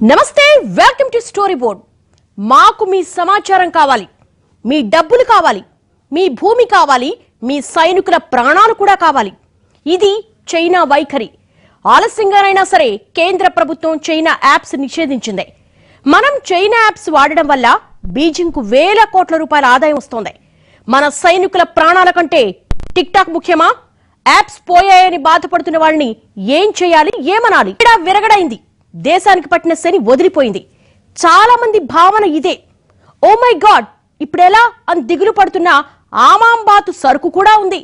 నమస్తే, welcome to story board. మాకు మీ సమాచారం కావాలి, మీ డబ్బులు కావాలి, మీ భూమి కావాలి, మీ సైనికుల ప్రాణాలు కూడా కావాలి. ఇది చైనా వైఖరి. ఆలస్యంగానైనా సరే కేంద్ర ప్రభుత్వం చైనా యాప్స్ నిషేధించింది. మనం చైనా యాప్స్ వాడడం వల్ల బీజింగ్ కు వేల కోట్ల రూపాయల ఆదాయం వస్తోంది. మన సైనికుల ప్రాణాల కంటే టిక్ టాక్ ముఖ్యమా? యాప్స్ పోయాయని బాధపడుతున్న వాళ్ళని ఏం చేయాలి, ఏమనాలి? ఇక్కడ విరగడైంది. దేశానికి పట్టిన శని వదిలిపోయింది. చాలా మంది భావన ఇదే. ఓ మై గాడ్, ఇప్పుడెలా అని దిగులు పడుతున్న ఆమాంబాతు సరుకు కూడా ఉంది.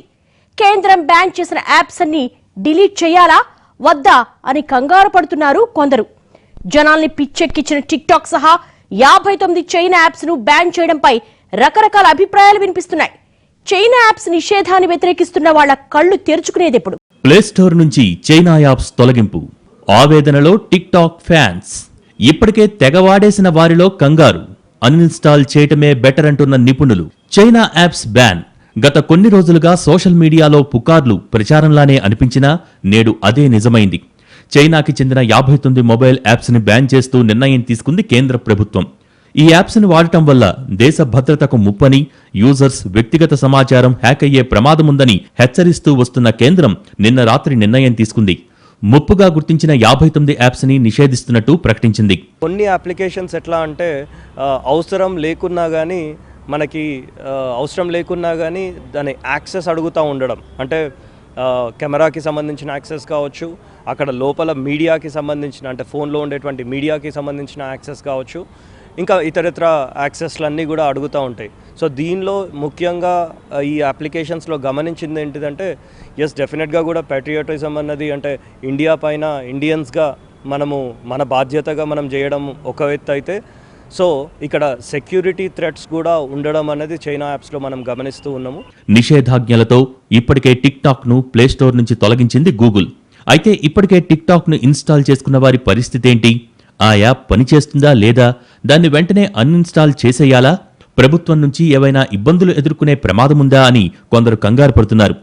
కేంద్రం బ్యాన్ చేసిన యాప్స్ అన్ని డిలీట్ చేయాలా వద్దా అని కంగారు పడుతున్నారు కొందరు. జనాల్ని పిచ్చెక్కించిన టిక్ టాక్ సహా 59 చైనా యాప్స్ ను బ్యాన్ చేయడంపై రకరకాల అభిప్రాయాలు వినిపిస్తున్నాయి. చైనా యాప్స్ నిషేధాన్ని వ్యతిరేకిస్తున్న వాళ్ళ కళ్లు తెరుచుకునేదెప్పుడు? ప్లే స్టోర్ నుంచి చైనా యాప్స్ తొలగింపు ఆవేదనలో టిక్ టాక్ ఫ్యాన్స్. ఇప్పటికే తెగవాడేసిన వారిలో కంగారు. అన్ఇన్స్టాల్ చేయటమే బెటర్ అంటున్న నిపుణులు. చైనా యాప్స్ బ్యాన్ గత కొన్ని రోజులుగా సోషల్ మీడియాలో పుకార్లు ప్రచారంలానే అనిపించినా నేడు అదే నిజమైంది. చైనాకి చెందిన 59 మొబైల్ యాప్స్ ని బ్యాన్ చేస్తూ నిర్ణయం తీసుకుంది కేంద్ర ప్రభుత్వం. ఈ యాప్స్ ని వాడటం వల్ల దేశ భద్రతకు ముప్పని, యూజర్స్ వ్యక్తిగత సమాచారం హ్యాక్ అయ్యే ప్రమాదముందని హెచ్చరిస్తూ వస్తున్న కేంద్రం నిన్న రాత్రి నిర్ణయం తీసుకుంది. ముప్పుగా గుర్తించిన 59 యాప్స్ ని నిషేధిస్తున్నట్టు ప్రకటించింది. కొన్ని అప్లికేషన్స్ ఎట్లా అంటే అవసరం లేకున్నా కానీ దాని యాక్సెస్ అడుగుతూ ఉండడం. అంటే కెమెరాకి సంబంధించిన యాక్సెస్ కావచ్చు, అక్కడ లోపల మీడియాకి సంబంధించిన అంటే ఫోన్లో ఉండేటువంటి మీడియాకి సంబంధించిన యాక్సెస్ కావచ్చు, ఇంకా ఇతరత్ర యాక్సెస్లన్నీ కూడా అడుగుతూ ఉంటాయి. సో దీనిలో ముఖ్యంగా ఈ అప్లికేషన్స్లో గమనించింది ఏంటిదంటే డెఫినెట్గా కూడా ప్యాట్రియాటిజం అన్నది అంటే ఇండియా పైన ఇండియన్స్గా మన బాధ్యతగా మనం చేయడం ఒక ఎత్తు అయితే, సో ఇక్కడ సెక్యూరిటీ థ్రెట్స్ కూడా ఉండడం అనేది చైనా యాప్స్లో మనం గమనిస్తూ ఉన్నాము. నిషేధాజ్ఞలతో ఇప్పటికే టిక్ టాక్ ను ప్లే స్టోర్ నుంచి తొలగించింది గూగుల్. అయితే ఇప్పటికే టిక్ టాక్ ను ఇన్స్టాల్ చేసుకున్న వారి పరిస్థితి ఏంటి? ఆ యాప్ పనిచేస్తుందా లేదా? దాన్ని వెంటనే అన్ఇన్స్టాల్ చేసేయాలా? ప్రభుత్వం నుంచి ఏవైనా ఇబ్బందులు ఎదుర్కొనే ప్రమాదముందా అని కొందరు కంగారు పడుతున్నారు.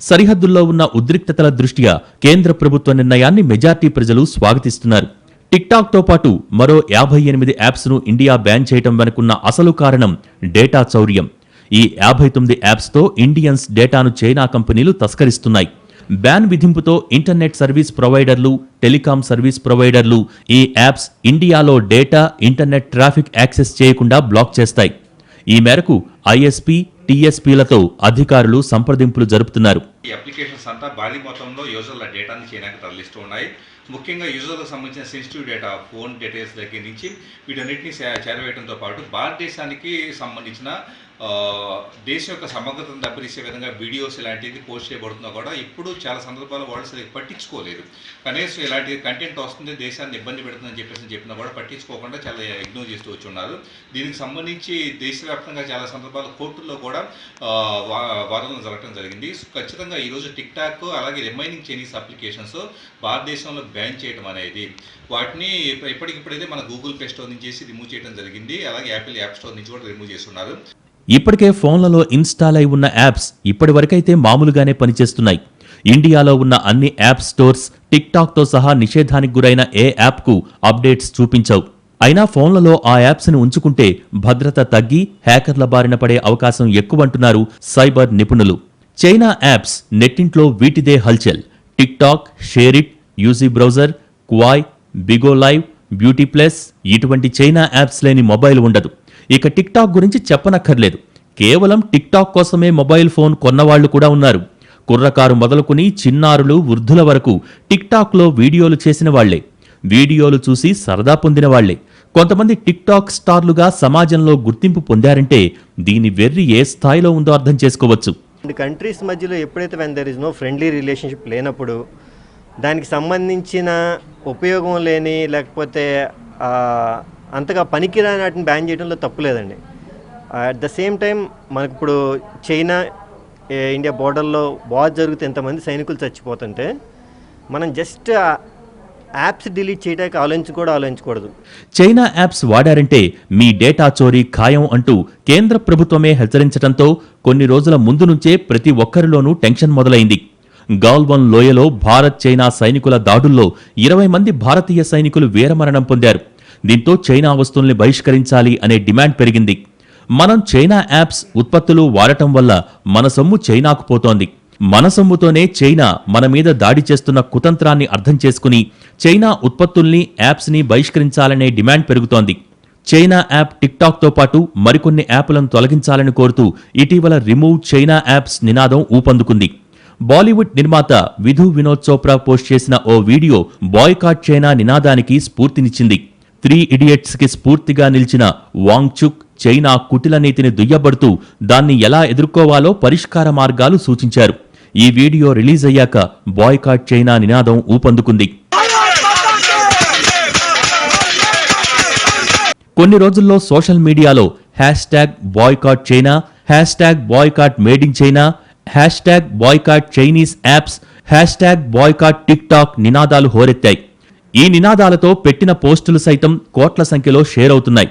సరిహద్దుల్లో ఉన్న ఉద్రిక్తతల దృష్ట్యా కేంద్ర ప్రభుత్వ నిర్ణయాన్ని మెజార్టీ ప్రజలు స్వాగతిస్తున్నారు. టిక్ టాక్ తో పాటు మరో 58 యాప్స్ ను ఇండియా బ్యాన్ చేయటం వెనుకున్న అసలు కారణం డేటా చౌర్యం. ఈ 59 యాప్స్ తో ఇండియన్స్ డేటాను చైనా కంపెనీలు తస్కరిస్తున్నాయి. బ్యాన్ విధింపుతో ఇంటర్నెట్ సర్వీస్ ప్రొవైడర్లు, టెలికాం సర్వీస్ ప్రొవైడర్లు ఈ యాప్స్ ఇండియాలో డేటా, ఇంటర్నెట్ ట్రాఫిక్ యాక్సెస్ చేయకుండా బ్లాక్ చేస్తాయి. ఈ మేరకు ఐఎస్పీ, టీఎస్పీలతో అధికారులు సంప్రదింపులు జరుపుతున్నారు. ఈ అప్లికేషన్స్ అంతా భారీ మొత్తంలో యూజర్ల డేటాని చైనాకి తరలిస్తూ ఉన్నాయి. ముఖ్యంగా యూజర్లకు సంబంధించిన సెన్సిటివ్ డేటా, ఫోన్ డీటెయిల్స్ దగ్గర నుంచి వీటన్నిటిని చేరవేయడంతో పాటు భారతదేశానికి సంబంధించిన దేశం యొక్క సమగ్రతను దెబ్బతీసే విధంగా వీడియోస్ ఇలాంటివి పోస్ట్ చేయబడుతున్నా కూడా ఇప్పుడు చాలా సందర్భాల్లో వాళ్ళు సరిగ్గా పట్టించుకోలేదు. కనీసం ఇలాంటి కంటెంట్ వస్తుంది, దేశాన్ని ఇబ్బంది పెడుతుందని చెప్పినా కూడా పట్టించుకోకుండా చాలా ఇగ్నోర్ చేస్తూ వచ్చున్నారు. దీనికి సంబంధించి దేశవ్యాప్తంగా చాలా సందర్భాల్లో కోర్టుల్లో కూడా వాదనలు జరగడం జరిగింది. ఖచ్చితంగా ఈరోజు టిక్ టాక్ అలాగే రిమైనింగ్ చైనీస్ అప్లికేషన్స్ భారతదేశంలో బ్యాన్ చేయడం అనేది వాటిని ఇప్పటికిప్పుడైతే మన గూగుల్ ప్లే స్టోర్ నుంచి రిమూవ్ చేయడం జరిగింది. అలాగే యాపిల్ యాప్ స్టోర్ నుంచి కూడా రిమూవ్ చేస్తున్నారు. ఇప్పటికే ఫోన్లలో ఇన్స్టాల్ అయి ఉన్న యాప్స్ ఇప్పటి వరకైతే మామూలుగానే పనిచేస్తున్నాయి. ఇండియాలో ఉన్న అన్ని యాప్ స్టోర్స్ టిక్ టాక్ తో సహా నిషేధానికి గురైన ఏ యాప్ కు అప్డేట్స్ చూపించవు. అయినా ఫోన్లలో ఆ యాప్స్ ని ఉంచుకుంటే భద్రత తగ్గి హ్యాకర్ల బారిన పడే అవకాశం ఎక్కువంటున్నారు సైబర్ నిపుణులు. చైనా యాప్స్ నెట్టింట్లో వీటిదే హల్చల్. Tick talk, SHAREit, UG browser, Kwai, Bigo live, beauty plus ఇటువంటి చైనా యాప్స్ లేని మొబైల్ ఉండదు. ఇక టిక్ టాక్ గురించి చెప్పనక్కర్లేదు. కేవలం టిక్ టాక్ కోసమే మొబైల్ ఫోన్ కొన్నవాళ్లు కూడా ఉన్నారు. కుర్రకారు మొదలుకుని చిన్నారులు, వృద్ధుల వరకు టిక్ టాక్ లో వీడియోలు చేసిన వాళ్లే, వీడియోలు చూసి సరదా పొందిన వాళ్లే. కొంతమంది టిక్ టాక్ స్టార్లుగా సమాజంలో గుర్తింపు పొందారంటే దీని వెర్రి ఏ స్థాయిలో ఉందో అర్థం చేసుకోవచ్చు. కంట్రీస్ మధ్యలో ఎప్పుడైతే when there is no friendly relationship లేనప్పుడు దానికి సంబంధించిన ఉపయోగం లేని లేకపోతే అంతగా పనికిరాని వాటిని బ్యాన్ చేయడంలో తప్పు లేదండి. అట్ ద సేమ్ టైం మనకు ఇప్పుడు చైనా ఇండియా బోర్డర్లో వార్ జరిగితే ఎంతమంది సైనికులు చచ్చిపోతుంటే మనం జస్ట్ యాప్స్ డిలీట్ చేయడానికి ఆలోచించకూడదు. చైనా యాప్స్ వాడారంటే మీ డేటా చోరీ ఖాయం అంటూ కేంద్ర ప్రభుత్వమే హెచ్చరించడంతో కొన్ని రోజుల ముందు నుంచే ప్రతి ఒక్కరిలోనూ టెన్షన్ మొదలైంది. గాల్వన్ లోయలో భారత్ చైనా సైనికుల దాడుల్లో 20 మంది భారతీయ సైనికులు వీరమరణం పొందారు. దీంతో చైనా వస్తువుల్ని బహిష్కరించాలి అనే డిమాండ్ పెరిగింది. మనం చైనా యాప్స్ ఉత్పత్తులు వాడటం వల్ల మన సొమ్ము చైనాకు పోతోంది. మన సొమ్ముతోనే చైనా మన మీద దాడి చేస్తున్న కుతంత్రాన్ని అర్థం చేసుకుని చైనా ఉత్పత్తుల్ని యాప్స్ని బహిష్కరించాలనే డిమాండ్ పెరుగుతోంది. చైనా యాప్ టిక్ టాక్ తో పాటు మరికొన్ని యాప్లను తొలగించాలని కోరుతూ ఇటీవల రిమూవ్ చైనా యాప్స్ నినాదం ఊపందుకుంది. బాలీవుడ్ నిర్మాత విధు వినోద్ చోప్రా పోస్ట్ చేసిన ఓ వీడియో బాయ్కాట్ చైనా నినాదానికి స్ఫూర్తినిచ్చింది. 3 ఇడియట్స్ కి స్ఫూర్తిగా నిలిచిన వాంగ్ చుక్ చైనా కుటిల నీతిని దుయ్యబడుతూ దాన్ని ఎలా ఎదుర్కోవాలో పరిష్కార మార్గాలు సూచించారు. ఈ వీడియో రిలీజ్ అయ్యాక బాయ్కాట్ చైనా నినాదం ఊపందుకుంది. కొన్ని రోజుల్లో సోషల్ మీడియాలో #boycott China, #boycott made in China, #boycott Chinese apps, #boycott tick talk నినాదాలు హోరెత్తాయి. ఈ నినాదాలతో పెట్టిన పోస్టులు సైతం కోట్ల సంఖ్యలో షేర్ అవుతున్నాయి.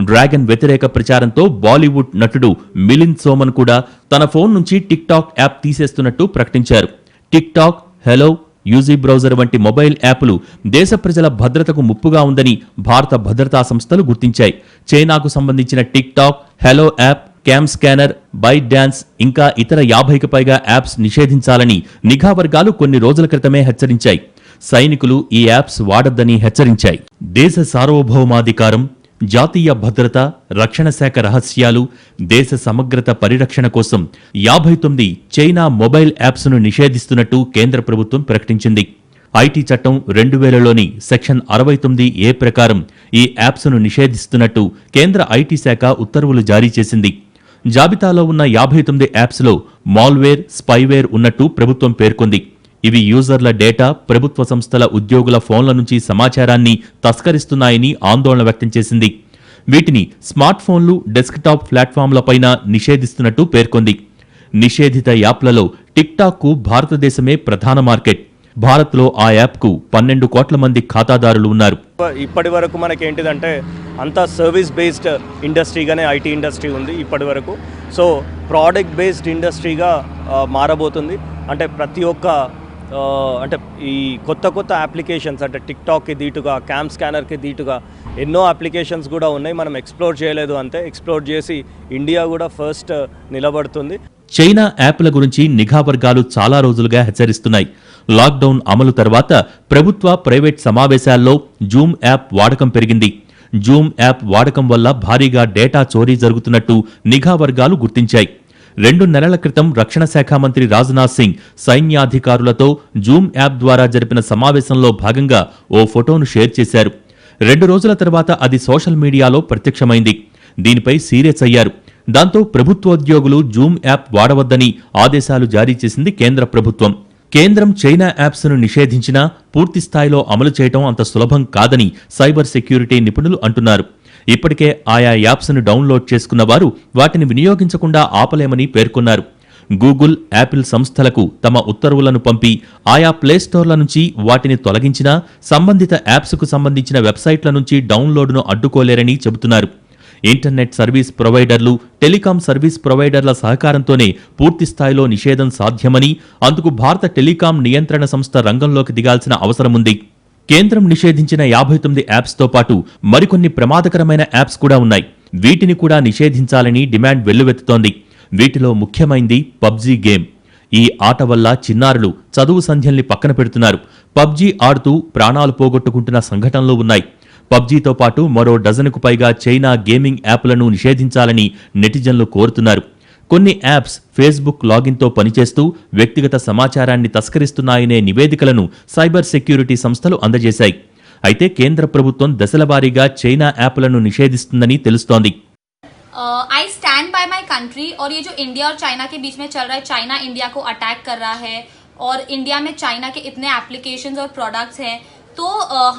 డ్రాగన్ వ్యతిరేక ప్రచారంతో బాలీవుడ్ నటుడు మిలింద్ సోమన్ కూడా తన ఫోన్ నుంచి టిక్ టాక్ యాప్ తీసేస్తున్నట్టు ప్రకటించారు. Tick talk, hello, UG browser వంటి మొబైల్ యాప్లు దేశ ప్రజల భద్రతకు ముప్పుగా ఉందని భారత భద్రతా సంస్థలు గుర్తించాయి. చైనాకు సంబంధించిన TikTok, Helo app, CamScanner, ByteDance ఇంకా ఇతర 50కి పైగా యాప్స్ నిషేధించాలని నిఘా వర్గాలు కొన్ని రోజుల క్రితమే హెచ్చరించాయి. సైనికులు ఈ యాప్స్ వాడొద్దని హెచ్చరించాయి. దేశ సార్వభౌమాధికారం, జాతీయ భద్రత, రక్షణ శాఖ రహస్యాలు, దేశ సమగ్రత పరిరక్షణ కోసం 59 చైనా మొబైల్ యాప్స్ను నిషేధిస్తున్నట్టు కేంద్ర ప్రభుత్వం ప్రకటించింది. ఐటీ చట్టం 2000లోని సెక్షన్ 69A ప్రకారం ఈ యాప్స్ను నిషేధిస్తున్నట్టు కేంద్ర ఐటీ శాఖ ఉత్తర్వులు జారీ చేసింది. జాబితాలో ఉన్న 59 యాప్స్లో మాల్వేర్, స్పైవేర్ ఉన్నట్టు ప్రభుత్వం పేర్కొంది. ఇవి యూజర్ల డేటా, ప్రభుత్వ సంస్థల ఉద్యోగుల ఫోన్ల నుంచి సమాచారాన్ని తస్కరిస్తున్నాయని ఆందోళన వ్యక్తం చేసింది. వీటిని స్మార్ట్ ఫోన్లు, డెస్క్టాప్ ప్లాట్ఫామ్లపైన నిషేధిస్తున్నట్టు పేర్కొంది. నిషేధిత యాప్లలో టిక్ టాక్ కు భారతదేశమే ప్రధాన మార్కెట్. భారత్లో ఆ యాప్కు 12 కోట్ల మంది ఖాతాదారులు ఉన్నారు. ఇప్పటి వరకు మనకి ఏంటిదంటే అంతా సర్వీస్ బేస్డ్ ఇండస్ట్రీగానే ఐటీ ఇండస్ట్రీ ఉంది ఇప్పటి వరకు. సో ప్రోడక్ట్ బేస్డ్ ఇండస్ట్రీగా మారబోతుంది. అంటే ప్రతి ఒక్క అంటే ఈ కొత్త కొత్త అప్లికేషన్స్ అంటే టిక్ టాక్కి దీటుగా, క్యామ్ స్కానర్కి దీటుగా ఎన్నో అప్లికేషన్స్ కూడా ఉన్నాయి. మనం ఎక్స్ప్లోర్ చేయలేదు అంతే. ఎక్స్ప్లోర్ చేసి ఇండియా కూడా ఫస్ట్ నిలబడుతుంది. చైనా యాప్ల గురించి నిఘా వర్గాలు చాలా రోజులుగా హెచ్చరిస్తున్నాయి. లాక్డౌన్ అమలు తర్వాత ప్రభుత్వ, ప్రైవేట్ సమావేశాల్లో జూమ్ యాప్ వాడకం పెరిగింది. జూమ్ యాప్ వాడకం వల్ల భారీగా డేటా చోరీ జరుగుతున్నట్టు నిఘా వర్గాలు గుర్తించాయి. 2 నెలల క్రితం రక్షణ శాఖ మంత్రి రాజ్నాథ్ సింగ్ సైన్యాధికారులతో జూమ్ యాప్ ద్వారా జరిపిన సమావేశంలో భాగంగా ఓ ఫోటోను షేర్ చేశారు. 2 రోజుల తర్వాత అది సోషల్ మీడియాలో ప్రత్యక్షమైంది. దీనిపై సీరియస్ అయ్యారు. దాంతో ప్రభుత్వోద్యోగులు జూమ్ యాప్ వాడవద్దని ఆదేశాలు జారీ చేసింది కేంద్ర ప్రభుత్వం. కేంద్రం చైనా యాప్స్ను నిషేధించినా పూర్తి స్థాయిలో అమలు చేయడం అంత సులభం కాదని సైబర్ సెక్యూరిటీ నిపుణులు అంటున్నారు. ఇప్పటికే ఆయా యాప్స్ను డౌన్లోడ్ చేసుకున్న వారు వాటిని వినియోగించకుండా ఆపలేమని పేర్కొన్నారు. గూగుల్, యాపిల్ సంస్థలకు తమ ఉత్తర్వులను పంపి ఆయా ప్లేస్టోర్ల నుంచి వాటిని తొలగించినా సంబంధిత యాప్స్కు సంబంధించిన వెబ్సైట్ల నుంచి డౌన్లోడ్ను అడ్డుకోలేరని చెబుతున్నారు. ఇంటర్నెట్ సర్వీస్ ప్రొవైడర్లు, టెలికాం సర్వీస్ ప్రొవైడర్ల సహకారంతోనే పూర్తి స్థాయిలో నిషేధం సాధ్యమని, అందుకు భారత టెలికాం నియంత్రణ సంస్థ రంగంలోకి దిగాల్సిన అవసరముంది. కేంద్రం నిషేధించిన 59 యాప్స్తో పాటు మరికొన్ని ప్రమాదకరమైన యాప్స్ కూడా ఉన్నాయి. వీటిని కూడా నిషేధించాలని డిమాండ్ వెల్లువెత్తుతోంది. వీటిలో ముఖ్యమైంది పబ్జీ గేమ్. ఈ ఆట వల్ల చిన్నారులు చదువు సంధ్యల్ని పక్కన పెడుతున్నారు. పబ్జీ ఆడుతూ ప్రాణాలు పోగొట్టుకుంటున్న సంఘటనలు ఉన్నాయి. పబ్జీతో పాటు మరో డజనుకు పైగా చైనా గేమింగ్ యాప్లను నిషేధించాలని నెటిజన్లు కోరుతున్నారు. కొన్ని యాప్స్ ఫేస్బుక్ లాగిన్తో పనిచేస్తూ వ్యక్తిగత సమాచారాన్ని తస్కరిస్తున్నాయనే నివేదికలను సైబర్ సెక్యూరిటీ సంస్థలు అందజేశాయి. అయితే కేంద్ర ప్రభుత్వం దశలవారీగా చైనా యాప్లను నిషేధిస్తుందని తెలుస్తోంది. I stand by my country और ये जो इंडिया और चाइना के बीच में चल रहा है, चाइना इंडिया को अटैक कर रहा है और इंडिया में चाइना के इतने एप्लीकेशंस और प्रोडक्ट्स हैं, तो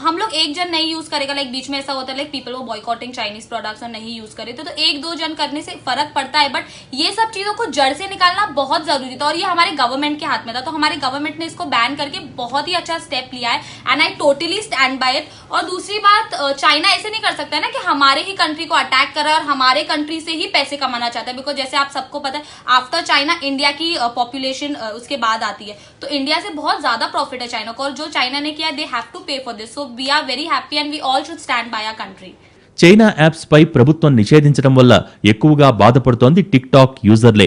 हम लोग एक जन नहीं यूज करेगा. लाइक बीच में ऐसा होता है लाइक पीपल वो बॉयकॉटिंग चाइनीज प्रोडक्ट्स और नहीं यूज करे तो 1-2 जन करने से फर्क पड़ता है. बट ये सब चीजों को जड़ से निकालना बहुत जरूरी था और ये हमारे गवर्नमेंट के हाथ में था. तो हमारे गवर्नमेंट ने इसको बैन करके बहुत ही अच्छा स्टेप लिया है and I totally stand by it. और दूसरी बात, चाइना ऐसे नहीं कर सकता है ना कि हमारे ही कंट्री को अटैक कर रहा है और हमारे कंट्री से ही पैसे कमाना चाहता है. बिकॉज जैसे आप सबको पता है, आफ्टर चाइना इंडिया की पॉपुलेशन उसके बाद आती है, तो इंडिया से बहुत ज्यादा प्रॉफिट है चाइना को. और जो चाइना ने किया, they have to pay for this. So we are very happy and we all should stand by our country. China apps పై ప్రభుత్వం నిషేధించడం వల్ల ఎక్కువగా బాధపడుతోంది టిక్ టాక్ యూజర్లే.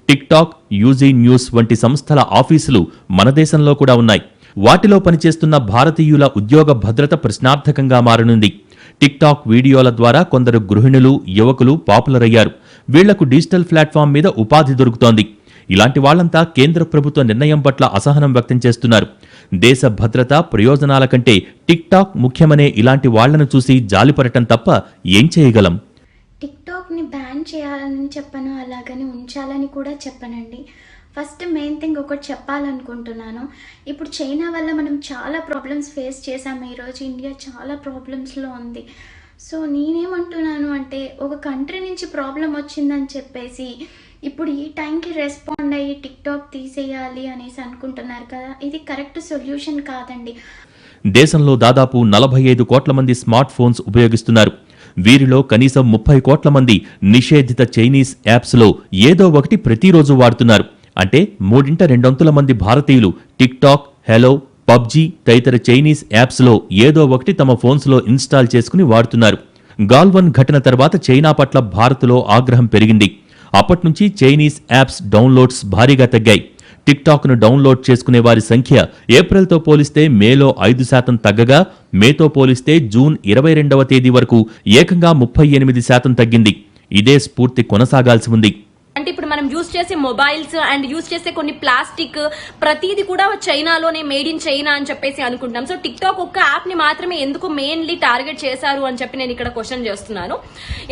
టిక్ టాక్, యూజీ న్యూస్ వంటి సంస్థల ఆఫీసులు మన దేశంలో కూడా ఉన్నాయి. వాటిలో పనిచేస్తున్న భారతీయుల ఉద్యోగ భద్రత ప్రశ్నార్థకంగా మారనుంది. టిక్ టాక్ వీడియోల ద్వారా కొందరు గృహిణులు, యువకులు పాపులర్ అయ్యారు. వీళ్లకు డిజిటల్ ప్లాట్ఫామ్ మీద ఉపాధి దొరుకుతోంది. ఇలాంటి వాళ్లంతా కేంద్ర ప్రభుత్వ నిర్ణయం పట్ల అసహనం వ్యక్తం చేస్తున్నారు. దేశ భద్రత, ప్రయోజనాల కంటే టిక్ టాక్ ముఖ్యమనే ఇలాంటి వాళ్లను చూసి జాలిపడటం తప్ప ఏం చేయగలం? టిక్టాక్ని బ్యాన్ చేయాలని చెప్పను, అలాగని ఉంచాలని కూడా చెప్పనండి. ఫస్ట్ మెయిన్ థింగ్ ఒకటి చెప్పాలనుకుంటున్నాను. ఇప్పుడు చైనా వల్ల మనం చాలా ప్రాబ్లమ్స్ ఫేస్ చేసాము. ఈరోజు ఇండియా చాలా ప్రాబ్లమ్స్లో ఉంది. సో నేనేమంటున్నాను అంటే, ఒక కంట్రీ నుంచి ప్రాబ్లం వచ్చిందని చెప్పేసి ఇప్పుడు ఈ టైంకి రెస్పాండ్ అయ్యి టిక్టాక్ తీసేయాలి అనేసి అనుకుంటున్నారు కదా, ఇది కరెక్ట్ సొల్యూషన్ కాదండి. దేశంలో దాదాపు 45 కోట్ల మంది స్మార్ట్ ఫోన్స్ ఉపయోగిస్తున్నారు. వీరిలో కనీసం 30 కోట్ల మంది నిషేధిత చైనీస్ యాప్స్లో ఏదో ఒకటి ప్రతిరోజు వాడుతున్నారు. అంటే 3/2 మంది భారతీయులు టిక్ టాక్, హెలో, పబ్జీ తదితర చైనీస్ యాప్స్లో ఏదో ఒకటి తమ ఫోన్స్లో ఇన్స్టాల్ చేసుకుని వాడుతున్నారు. గాల్వన్ ఘటన తర్వాత చైనా పట్ల భారత్లో ఆగ్రహం పెరిగింది. అప్పట్నుంచి చైనీస్ యాప్స్ డౌన్లోడ్స్ భారీగా తగ్గాయి. టిక్ టాక్ను డౌన్లోడ్ చేసుకునే వారి సంఖ్య ఏప్రిల్తో పోలిస్తే మేలో 5% తగ్గగా, మేతో పోలిస్తే జూన్ 22వ తేదీ వరకు ఏకంగా 38% తగ్గింది. ఇదే స్ఫూర్తి కొనసాగాల్సి ఉంది. అంటే ఇప్పుడు మనం యూజ్ చేసే మొబైల్స్ అండ్ యూజ్ చేసే కొన్ని ప్లాస్టిక్ ప్రతిది కూడా చైనాలోనే మేడ్ ఇన్ చైనా అని చెప్పేసి అనుకుంటాం. సో టిక్ టాక్ ఒక్క యాప్ ని మాత్రమే ఎందుకు మెయిన్లీ టార్గెట్ చేశారు అని చెప్పి నేను ఇక్కడ క్వశ్చన్ చేస్తున్నాను.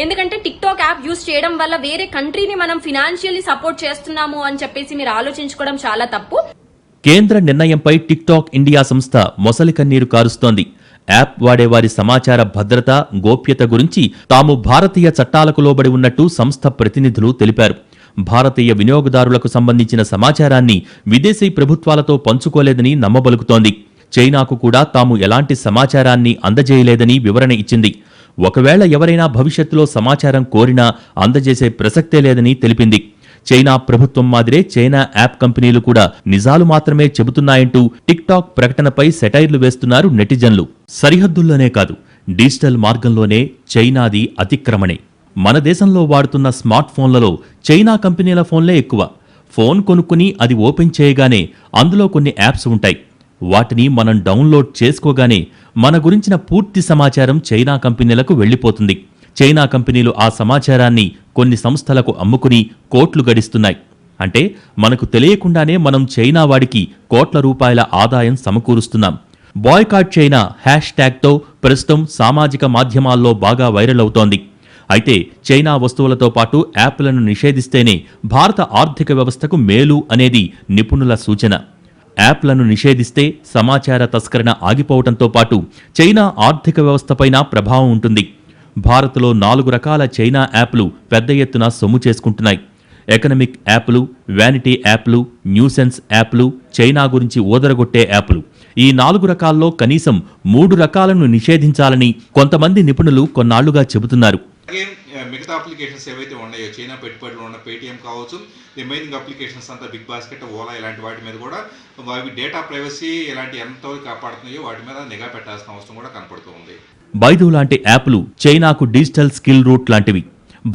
ఎందుకంటే టిక్ టాక్ యాప్ యూజ్ చేయడం వల్ల వేరే కంట్రీని మనం ఫినాన్షియల్లీ సపోర్ట్ చేస్తున్నాము అని చెప్పేసి మీరు ఆలోచించుకోవడం చాలా తప్పు. కేంద్ర నిర్ణయంపై టిక్ టాక్ ఇండియా సంస్థ మొసలి కన్నీరు కారుస్తోంది. యాప్ వాడేవారి సమాచార భద్రత, గోప్యత గురించి తాము భారతీయ చట్టాలకు లోబడి ఉన్నట్టు సంస్థ ప్రతినిధులు తెలిపారు. భారతీయ వినియోగదారులకు సంబంధించిన సమాచారాన్ని విదేశీ ప్రభుత్వాలతో పంచుకోలేదని నమ్మబలుకుతోంది. చైనాకు కూడా తాము ఎలాంటి సమాచారాన్ని అందజేయలేదని వివరణ ఇచ్చింది. ఒకవేళ ఎవరైనా భవిష్యత్తులో సమాచారం కోరినా అందజేసే ప్రసక్తే లేదని తెలిపింది. చైనా ప్రభుత్వం మాదిరే చైనా యాప్ కంపెనీలు కూడా నిజాలు మాత్రమే చెబుతున్నాయంటూ టిక్ టాక్ ప్రకటనపై సెటైర్లు వేస్తున్నారు నెటిజన్లు. సరిహద్దుల్లోనే కాదు, డిజిటల్ మార్గంలోనే చైనాది అతిక్రమణే. మన దేశంలో వాడుతున్న స్మార్ట్ ఫోన్లలో చైనా కంపెనీల ఫోన్లే ఎక్కువ. ఫోన్ కొనుక్కుని అది ఓపెన్ చేయగానే అందులో కొన్ని యాప్స్ ఉంటాయి. వాటిని మనం డౌన్లోడ్ చేసుకోగానే మన గురించిన పూర్తి సమాచారం చైనా కంపెనీలకు వెళ్లిపోతుంది. చైనా కంపెనీలు ఆ సమాచారాన్ని కొన్ని సంస్థలకు అమ్ముకుని కోట్లు గడిస్తున్నాయి. అంటే మనకు తెలియకుండానే మనం చైనా వాడికి కోట్ల రూపాయల ఆదాయం సమకూరుస్తున్నాం. బాయ్కాట్ చైనా హ్యాష్ట్యాగ్తో ప్రస్తుతం సామాజిక మాధ్యమాల్లో బాగా వైరల్ అవుతోంది. అయితే చైనా వస్తువులతో పాటు యాప్లను నిషేధిస్తేనే భారత ఆర్థిక వ్యవస్థకు మేలు అనేది నిపుణుల సూచన. యాప్లను నిషేధిస్తే సమాచార తస్కరణ ఆగిపోవడంతో పాటు చైనా ఆర్థిక వ్యవస్థపైన ప్రభావం ఉంటుంది. భారత్లో 4 రకాల చైనా యాప్లు పెద్ద ఎత్తున సొమ్ము చేసుకుంటున్నాయి. ఎకనమిక్ యాప్లు, వ్యానిటీ యాప్లు, న్యూసెన్స్ యాప్లు, చైనా గురించి ఊదరగొట్టే యాప్లు. ఈ 4 రకాల్లో కనీసం 3 రకాలను నిషేధించాలని కొంతమంది నిపుణులు కొన్నాళ్లుగా చెబుతున్నారు. అలాగే మిగతా అప్లికేషన్స్ ఏవైతే ఉన్నాయో చైనా పెట్టుబడులు ఉన్న పేటీఎం కావచ్చు, రిమైనింగ్ అప్లికేషన్స్ అంతా బిగ్ బాస్కెట్, ఓలా ఇలాంటి వాటి మీద కూడా అవి డేటా ప్రైవసీ ఇలాంటి ఎంతవరకు కాపాడుతున్నాయో వాటి మీద నిఘా పెట్టాల్సిన అవసరం కూడా కనపడుతూ ఉంది. బైదు లాంటి యాప్లు చైనాకు డిజిటల్ స్కిల్ రూట్ లాంటివి.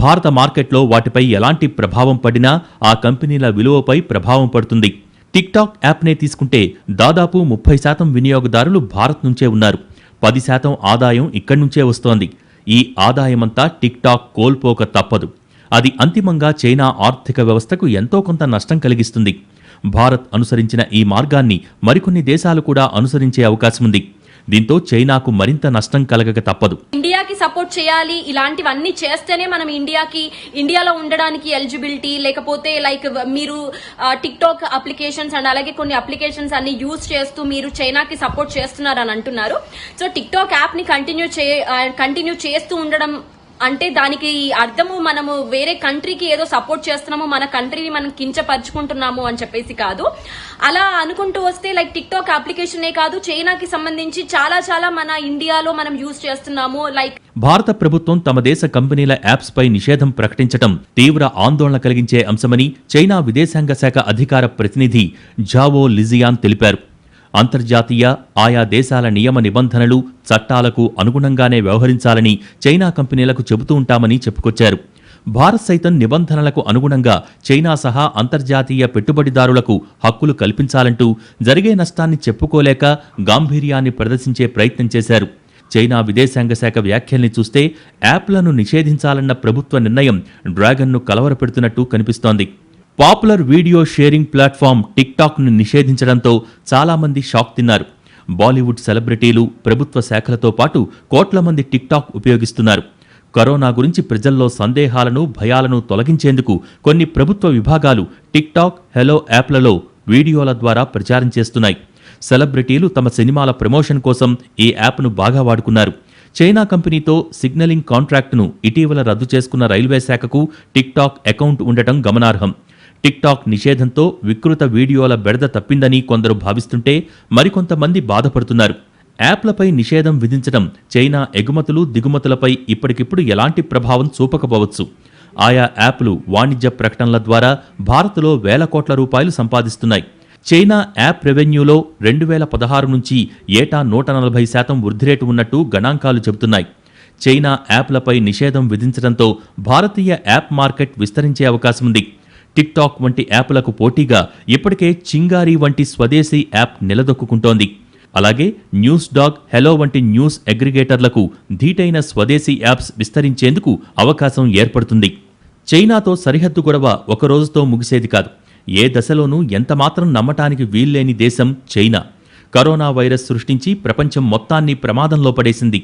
భారత మార్కెట్లో వాటిపై ఎలాంటి ప్రభావం పడినా ఆ కంపెనీల విలువపై ప్రభావం పడుతుంది. టిక్ టాక్ యాప్నే తీసుకుంటే దాదాపు 30% వినియోగదారులు భారత్ నుంచే ఉన్నారు. 10% ఆదాయం ఇక్కడి నుంచే వస్తోంది. ఈ ఆదాయమంతా టిక్ టాక్ కోల్పోక తప్పదు. అది అంతిమంగా చైనా ఆర్థిక వ్యవస్థకు ఎంతో కొంత నష్టం కలిగిస్తుంది. భారత్ అనుసరించిన ఈ మార్గాన్ని మరికొన్ని దేశాలు కూడా అనుసరించే అవకాశం ఉంది. దీంతో చైనాకు మరింత నష్టం కలగక తప్పదు. ఇండియాకి సపోర్ట్ చేయాలి, ఇలాంటివన్నీ చేస్తేనే మనం ఇండియాలో ఉండడానికి ఎలిజిబిలిటీ, లేకపోతే లైక్ మీరు టిక్ టాక్ అప్లికేషన్స్ అండ్ అలాగే కొన్ని అప్లికేషన్స్ అన్ని యూజ్ చేస్తూ మీరు చైనాకి సపోర్ట్ చేస్తున్నారని అంటున్నారు. సో టిక్ టాక్ యాప్ ని కంటిన్యూ చేస్తూ ఉండడం అంటే దానికి అర్థము మనము వేరే కంట్రీకి ఏదో సపోర్ట్ చేస్తున్నాము, మన కంట్రీని మనం కించపరుచుకుంటున్నాము అని చెప్పేసి కాదు. అలా అనుకుంటూ వస్తే లైక్ టిక్ టాక్ అప్లికేషనే కాదు, చైనాకి సంబంధించి చాలా మన ఇండియాలో మనం యూజ్ చేస్తున్నాము. లైక్ భారత ప్రభుత్వం తమ దేశ కంపెనీల యాప్స్ పై నిషేధం ప్రకటించడం తీవ్ర ఆందోళన కలిగించే అంశమని చైనా విదేశాంగ శాఖ అధికార ప్రతినిధి జావో లిజియాన్ తెలిపారు. అంతర్జాతీయ ఆయా దేశాల నియమ నిబంధనలు చట్టాలకు అనుగుణంగానే వ్యవహరించాలని చైనా కంపెనీలకు చెబుతూ ఉంటామని చెప్పుకొచ్చారు. భారత్ సైతం నిబంధనలకు అనుగుణంగా చైనా సహా అంతర్జాతీయ పెట్టుబడిదారులకు హక్కులు కల్పించాలంటూ జరిగే నష్టాన్ని చెప్పుకోలేక గాంభీర్యాన్ని ప్రదర్శించే ప్రయత్నం చేశారు. చైనా విదేశాంగ శాఖ వ్యాఖ్యల్ని చూస్తే యాప్లను నిషేధించాలన్న ప్రభుత్వ నిర్ణయం డ్రాగన్ను కలవరపెడుతున్నట్టు కనిపిస్తోంది. పాపులర్ వీడియో షేరింగ్ ప్లాట్ఫామ్ టిక్టాక్ను నిషేధించడంతో చాలామంది షాక్ తిన్నారు. బాలీవుడ్ సెలబ్రిటీలు, ప్రభుత్వ శాఖలతో పాటు కోట్ల మంది టిక్టాక్ ఉపయోగిస్తున్నారు. కరోనా గురించి ప్రజల్లో సందేహాలను, భయాలను తొలగించేందుకు కొన్ని ప్రభుత్వ విభాగాలు టిక్టాక్, హెలో యాప్లలో వీడియోల ద్వారా ప్రచారం చేస్తున్నాయి. సెలబ్రిటీలు తమ సినిమాల ప్రమోషన్ కోసం ఈ యాప్ను బాగా వాడుకున్నారు. చైనా కంపెనీతో సిగ్నలింగ్ కాంట్రాక్టును ఇటీవల రద్దు చేసుకున్న రైల్వే శాఖకు టిక్టాక్ అకౌంట్ ఉండటం గమనార్హం. టిక్టాక్ నిషేధంతో వికృత వీడియోల బెడద తప్పిందని కొందరు భావిస్తుంటే మరికొంతమంది బాధపడుతున్నారు. యాప్లపై నిషేధం విధించడం చైనా ఎగుమతులు, దిగుమతులపై ఇప్పటికిప్పుడు ఎలాంటి ప్రభావం చూపకపోవచ్చు. ఆయా యాప్లు వాణిజ్య ప్రకటనల ద్వారా భారత్లో వేల కోట్ల రూపాయలు సంపాదిస్తున్నాయి. చైనా యాప్ రెవెన్యూలో 2016 నుంచి ఏటా 140% వృద్ధి రేటు ఉన్నట్టు గణాంకాలు చెబుతున్నాయి. చైనా యాప్లపై నిషేధం విధించడంతో భారతీయ యాప్ మార్కెట్ విస్తరించే అవకాశముంది. టిక్టాక్ వంటి యాప్లకు పోటీగా ఇప్పటికే చింగారీ వంటి స్వదేశీ యాప్ నిలదొక్కుంటోంది. అలాగే న్యూస్ డాగ్, హెలో వంటి న్యూస్ అగ్రిగేటర్లకు ధీటైన స్వదేశీ యాప్స్ విస్తరించేందుకు అవకాశం ఏర్పడుతుంది. చైనాతో సరిహద్దు గొడవ ఒక రోజుతో ముగిసేది కాదు. ఏ దశలోనూ ఎంతమాత్రం నమ్మటానికి వీల్లేని దేశం చైనా. కరోనా వైరస్ సృష్టించి ప్రపంచం మొత్తాన్ని ప్రమాదంలో పడేసింది.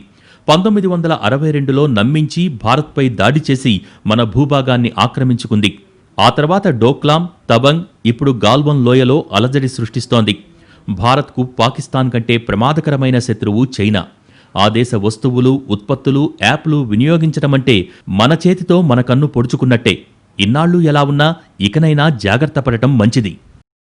1962లో నమ్మించి భారత్పై దాడి చేసి మన భూభాగాన్ని ఆక్రమించుకుంది. ఆ తర్వాత డోక్లాం, తబంగ్, ఇప్పుడు గాల్వన్ లోయలో అలజడి సృష్టిస్తోంది. భారత్కు పాకిస్తాన్ కంటే ప్రమాదకరమైన శత్రువు చైనా. ఆ దేశ వస్తువులు, ఉత్పత్తులు, యాప్లు వినియోగించడమంటే మన చేతితో మన కన్ను పొడుచుకున్నట్టే. ఇన్నాళ్లు ఎలా ఉన్నా ఇకనైనా జాగ్రత్త పడటం మంచిది.